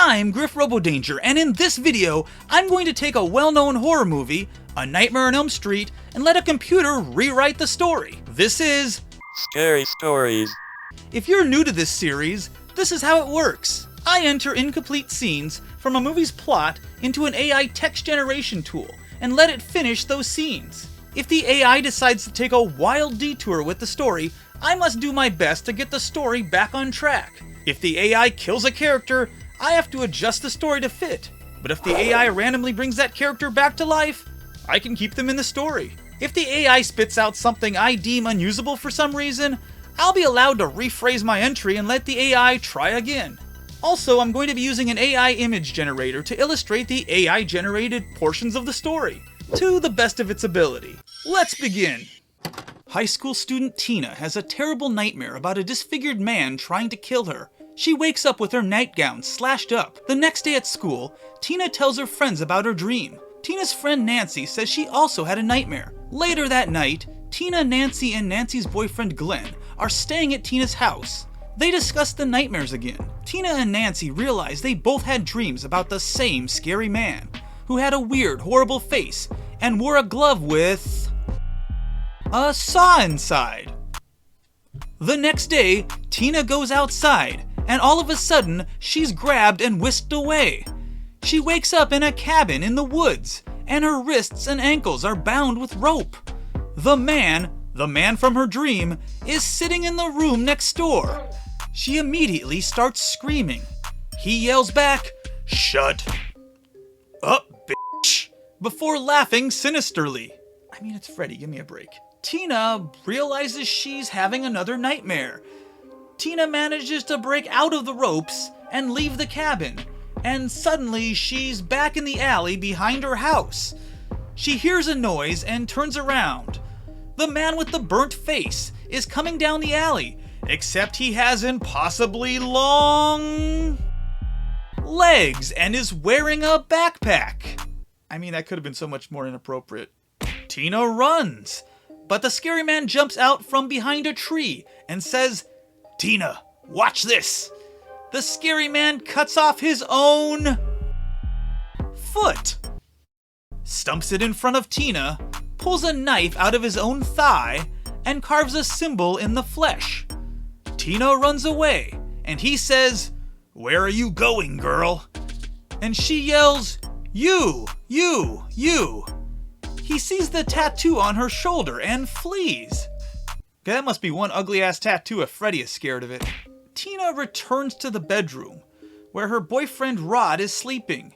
I'm Griff Robodanger, and in this video, I'm going to take a well-known horror movie, A Nightmare on Elm Street, and let a computer rewrite the story. This is Scary Stories. If you're new to this series, this is how it works. I enter incomplete scenes from a movie's plot into an AI text generation tool, and let it finish those scenes. If the AI decides to take a wild detour with the story, I must do my best to get the story back on track. If the AI kills a character, I have to adjust the story to fit. But if the AI randomly brings that character back to life, I can keep them in the story. If the AI spits out something I deem unusable for some reason, I'll be allowed to rephrase my entry and let the AI try again. Also, I'm going to be using an AI image generator to illustrate the AI-generated portions of the story, to the best of its ability. Let's begin! High school student Tina has a terrible nightmare about a disfigured man trying to kill her. She wakes up with her nightgown slashed up. The next day at school, Tina tells her friends about her dream. Tina's friend Nancy says she also had a nightmare. Later that night, Tina, Nancy, and Nancy's boyfriend Glenn are staying at Tina's house. They discuss the nightmares again. Tina and Nancy realize they both had dreams about the same scary man, who had a weird, horrible face and wore a glove with a saw inside. The next day, Tina goes outside, and all of a sudden, she's grabbed and whisked away. She wakes up in a cabin in the woods, and her wrists and ankles are bound with rope. The man from her dream, is sitting in the room next door. She immediately starts screaming. He yells back, "Shut up, bitch," before laughing sinisterly. I mean, it's Freddy, give me a break. Tina realizes she's having another nightmare. Tina manages to break out of the ropes and leave the cabin, and suddenly she's back in the alley behind her house. She hears a noise and turns around. The man with the burnt face is coming down the alley, except he has impossibly long legs and is wearing a backpack. I mean, that could have been so much more inappropriate. Tina runs, but the scary man jumps out from behind a tree and says, "Tina, watch this." The scary man cuts off his own foot, stumps it in front of Tina, pulls a knife out of his own thigh, and carves a symbol in the flesh. Tina runs away, and he says, "Where are you going, girl?" And she yells, You. He sees the tattoo on her shoulder and flees. That must be one ugly-ass tattoo if Freddy is scared of it. Tina returns to the bedroom, where her boyfriend Rod is sleeping.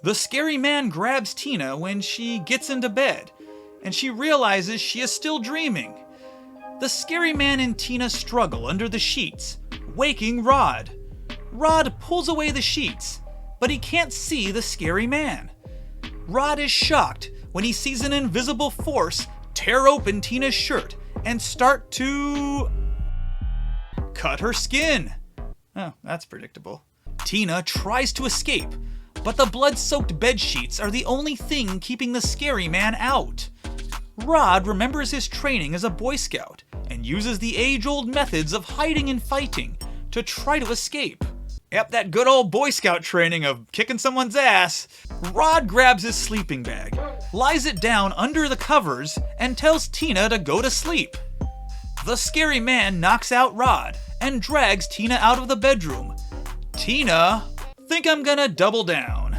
The scary man grabs Tina when she gets into bed, and she realizes she is still dreaming. The scary man and Tina struggle under the sheets, waking Rod. Rod pulls away the sheets, but he can't see the scary man. Rod is shocked when he sees an invisible force tear open Tina's shirt and start to cut her skin. Oh, that's predictable. Tina tries to escape, but the blood-soaked bed sheets are the only thing keeping the scary man out. Rod remembers his training as a Boy Scout and uses the age-old methods of hiding and fighting to try to escape. Yep, that good old Boy Scout training of kicking someone's ass. Rod grabs his sleeping bag, lies it down under the covers, and tells Tina to go to sleep. The scary man knocks out Rod and drags Tina out of the bedroom. Tina, think I'm gonna double down,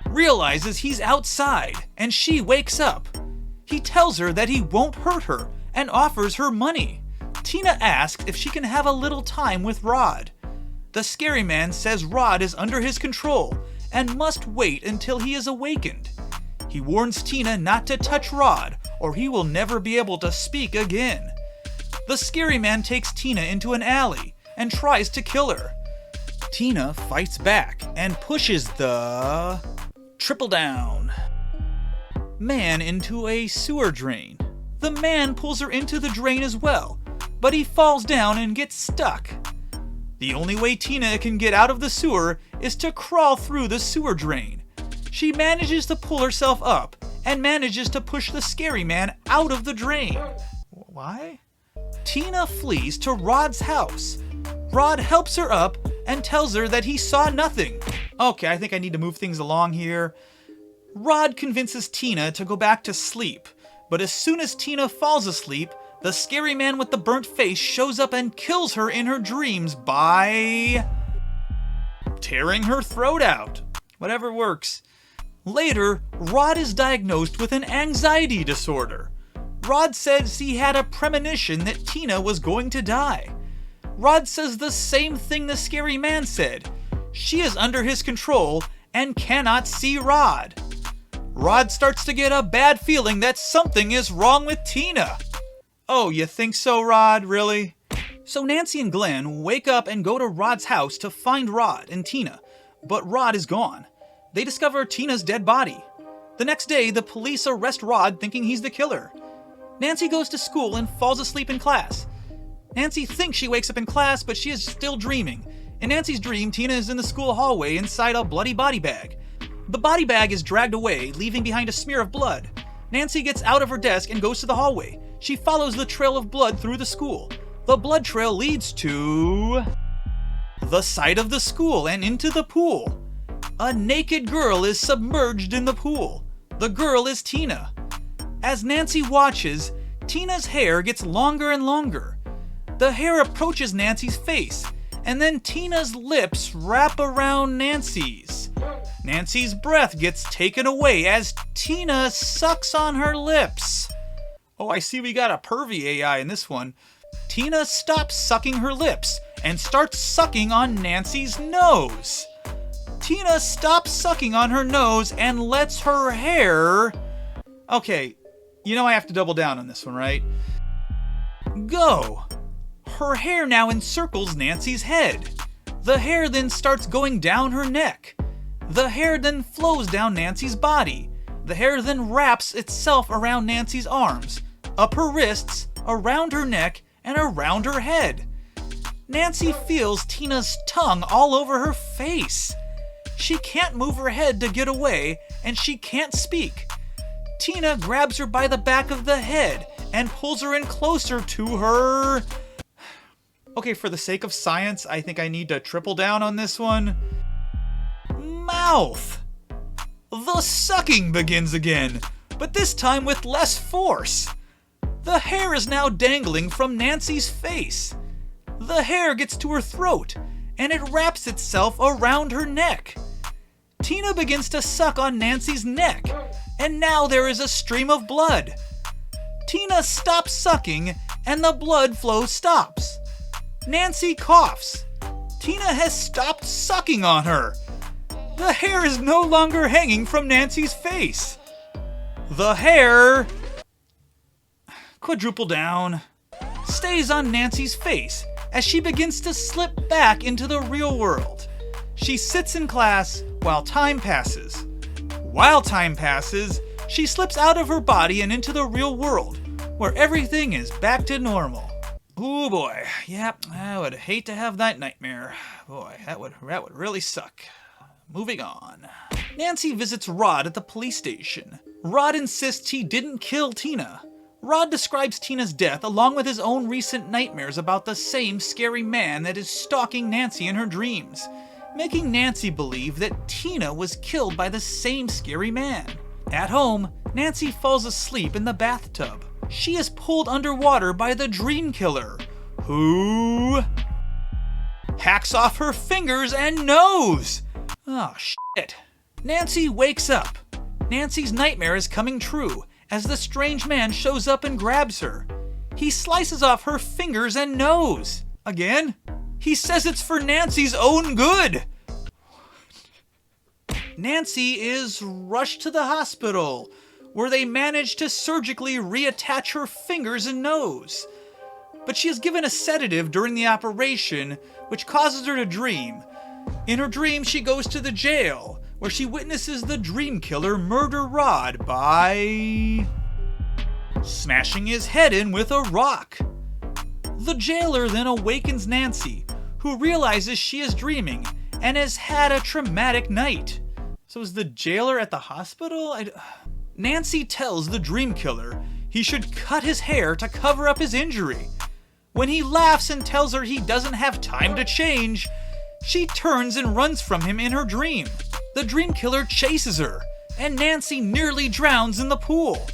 realizes he's outside, and she wakes up. He tells her that he won't hurt her and offers her money. Tina asks if she can have a little time with Rod. The scary man says Rod is under his control and must wait until he is awakened. He warns Tina not to touch Rod or he will never be able to speak again. The scary man takes Tina into an alley and tries to kill her. Tina fights back and pushes the triple down man into a sewer drain. The man pulls her into the drain as well, but he falls down and gets stuck. The only way Tina can get out of the sewer is to crawl through the sewer drain. She manages to pull herself up and manages to push the scary man out of the drain. Why? Tina flees to Rod's house. Rod helps her up and tells her that he saw nothing. Okay, I think I need to move things along here. Rod convinces Tina to go back to sleep, but as soon as Tina falls asleep, the scary man with the burnt face shows up and kills her in her dreams by tearing her throat out. Whatever works. Later, Rod is diagnosed with an anxiety disorder. Rod says he had a premonition that Tina was going to die. Rod says the same thing the scary man said. She is under his control and cannot see Rod. Rod starts to get a bad feeling that something is wrong with Tina. Oh, you think so, Rod? Really? So Nancy and Glenn wake up and go to Rod's house to find Rod and Tina, but Rod is gone. They discover Tina's dead body. The next day, the police arrest Rod thinking he's the killer. Nancy goes to school and falls asleep in class. Nancy thinks she wakes up in class, but she is still dreaming. In Nancy's dream, Tina is in the school hallway inside a bloody body bag. The body bag is dragged away, leaving behind a smear of blood. Nancy gets out of her desk and goes to the hallway. She follows the trail of blood through the school. The blood trail leads to the side of the school and into the pool. A naked girl is submerged in the pool. The girl is Tina. As Nancy watches, Tina's hair gets longer and longer. The hair approaches Nancy's face, and then Tina's lips wrap around Nancy's. Nancy's breath gets taken away as Tina sucks on her lips. Oh, I see we got a pervy AI in this one. Tina stops sucking her lips and starts sucking on Nancy's nose. Tina stops sucking on her nose and lets her hair... Okay, you know I have to double down on this one, right? Go. Her hair now encircles Nancy's head. The hair then starts going down her neck. The hair then flows down Nancy's body. The hair then wraps itself around Nancy's arms, up her wrists, around her neck, and around her head. Nancy feels Tina's tongue all over her face. She can't move her head to get away, and she can't speak. Tina grabs her by the back of the head and pulls her in closer to her... Okay, for the sake of science, I think I need to triple down on this one. Mouth! The sucking begins again, but this time with less force. The hair is now dangling from Nancy's face. The hair gets to her throat, and it wraps itself around her neck. Tina begins to suck on Nancy's neck, and now there is a stream of blood. Tina stops sucking, and the blood flow stops. Nancy coughs. Tina has stopped sucking on her. The hair is no longer hanging from Nancy's face. The hair, quadruple down, stays on Nancy's face as she begins to slip back into the real world. She sits in class while time passes. While time passes, she slips out of her body and into the real world, where everything is back to normal. Oh boy, yep, I would hate to have that nightmare. Boy, that would really suck. Moving on. Nancy visits Rod at the police station. Rod insists he didn't kill Tina. Rod describes Tina's death along with his own recent nightmares about the same scary man that is stalking Nancy in her dreams, making Nancy believe that Tina was killed by the same scary man. At home, Nancy falls asleep in the bathtub. She is pulled underwater by the dream killer, who hacks off her fingers and nose. Oh, shit. Nancy wakes up. Nancy's nightmare is coming true as the strange man shows up and grabs her. He slices off her fingers and nose. Again? He says it's for Nancy's own good. Nancy is rushed to the hospital, where they manage to surgically reattach her fingers and nose. But she is given a sedative during the operation, which causes her to dream. In her dream, she goes to the jail, where she witnesses the dream killer murder Rod by smashing his head in with a rock. The jailer then awakens Nancy, who realizes she is dreaming and has had a traumatic night. So is the jailer at the hospital? Nancy tells the dream killer he should cut his hair to cover up his injury. When he laughs and tells her he doesn't have time to change, She turns and runs from him in her dream. The dream killer chases her, and Nancy nearly drowns in the pool.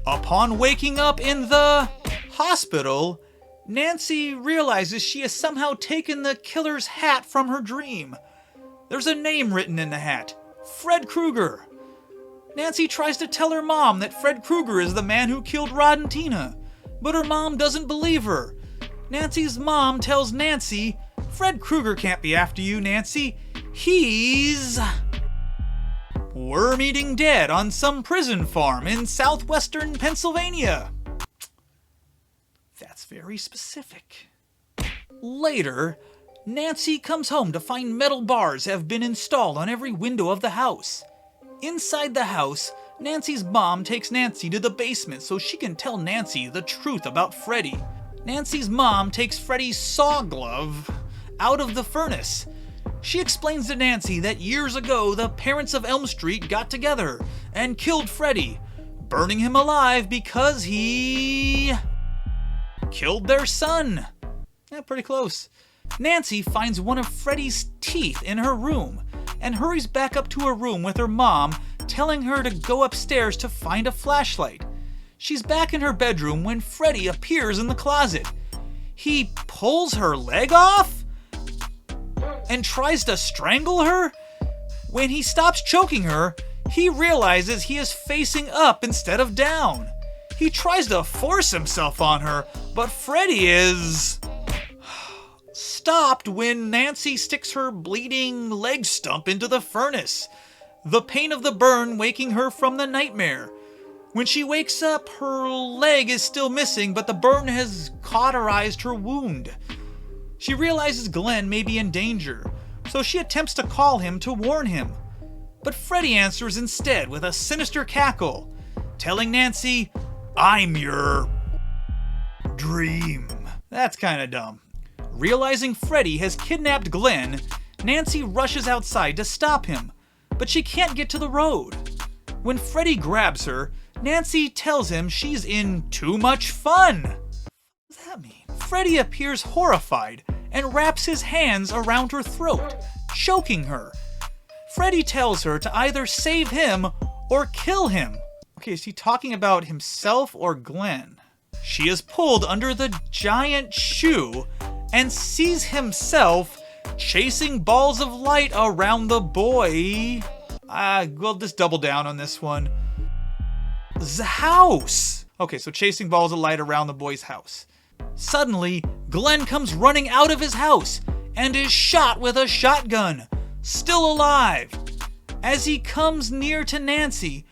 Upon waking up in the hospital, Nancy realizes she has somehow taken the killer's hat from her dream. There's a name written in the hat, Fred Krueger. Nancy tries to tell her mom that Fred Krueger is the man who killed Rod and Tina, but her mom doesn't believe her. Nancy's mom tells Nancy, Fred Krueger can't be after you, Nancy. He's worm-eating dead on some prison farm in southwestern Pennsylvania. That's very specific. Later, Nancy comes home to find metal bars have been installed on every window of the house. Inside the house, Nancy's mom takes Nancy to the basement so she can tell Nancy the truth about Freddy. Nancy's mom takes Freddy's saw glove out of the furnace. She explains to Nancy that years ago the parents of Elm Street got together and killed Freddy, burning him alive because he killed their son. Yeah, pretty close. Nancy finds one of Freddy's teeth in her room and hurries back up to her room with her mom, telling her to go upstairs to find a flashlight. She's back in her bedroom when Freddy appears in the closet. He pulls her leg off and tries to strangle her. When he stops choking her, he realizes he is facing up instead of down. He tries to force himself on her, but Freddy is stopped when Nancy sticks her bleeding leg stump into the furnace, the pain of the burn waking her from the nightmare. When she wakes up, her leg is still missing, but the burn has cauterized her wound. She realizes Glenn may be in danger, so she attempts to call him to warn him. But Freddy answers instead with a sinister cackle, telling Nancy, "I'm your dream." That's kinda dumb. Realizing Freddy has kidnapped Glenn, Nancy rushes outside to stop him, but she can't get to the road. When Freddy grabs her, Nancy tells him she's in too much fun. What does that mean? Freddy appears horrified and wraps his hands around her throat, choking her. Freddy tells her to either save him or kill him. Okay, is he talking about himself or Glenn? She is pulled under the giant shoe and sees himself chasing balls of light around the boy. We'll just double down on this one. The house. Okay, so chasing balls of light around the boy's house. Suddenly, Glenn comes running out of his house and is shot with a shotgun, still alive. As he comes near to Nancy,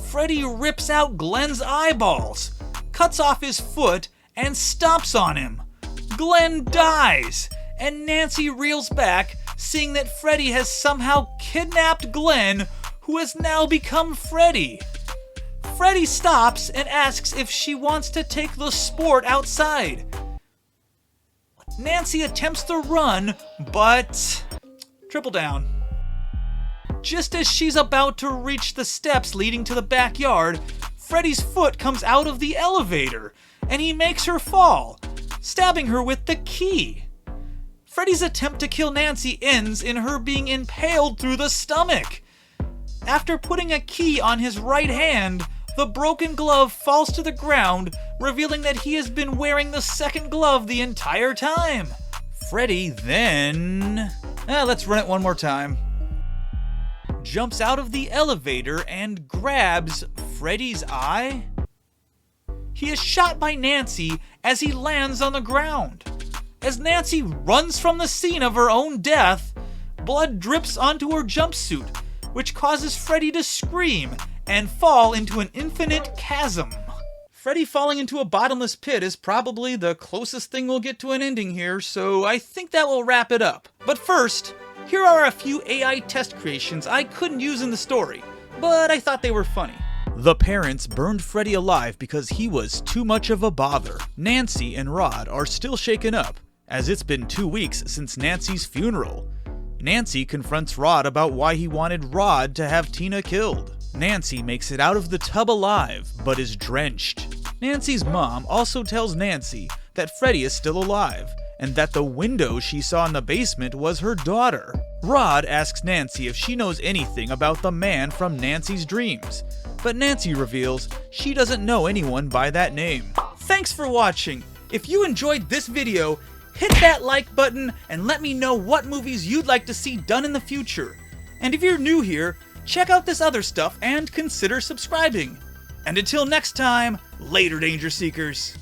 Freddy rips out Glenn's eyeballs, cuts off his foot, and stomps on him. Glenn dies, and Nancy reels back, seeing that Freddy has somehow kidnapped Glenn, who has now become Freddy. Freddy stops and asks if she wants to take the sport outside. Nancy attempts to run, but triple down. Just as she's about to reach the steps leading to the backyard, Freddy's foot comes out of the elevator, and he makes her fall, stabbing her with the key. Freddy's attempt to kill Nancy ends in her being impaled through the stomach. After putting a key on his right hand, the broken glove falls to the ground, revealing that he has been wearing the second glove the entire time. Freddy then... let's run it one more time. Jumps out of the elevator and grabs Freddy's eye. He is shot by Nancy as he lands on the ground. As Nancy runs from the scene of her own death, blood drips onto her jumpsuit, which causes Freddy to scream and fall into an infinite chasm. Freddy falling into a bottomless pit is probably the closest thing we'll get to an ending here, so I think that will wrap it up. But first, here are a few AI test creations I couldn't use in the story, but I thought they were funny. The parents burned Freddy alive because he was too much of a bother. Nancy and Rod are still shaken up, as it's been 2 weeks since Nancy's funeral. Nancy confronts Rod about why he wanted Rod to have Tina killed. Nancy makes it out of the tub alive, but is drenched. Nancy's mom also tells Nancy that Freddy is still alive, and that the window she saw in the basement was her daughter. Rod asks Nancy if she knows anything about the man from Nancy's dreams, but Nancy reveals she doesn't know anyone by that name. Thanks for watching. If you enjoyed this video, hit that like button and let me know what movies you'd like to see done in the future. And if you're new here, check out this other stuff and consider subscribing. And until next time, later, Danger Seekers.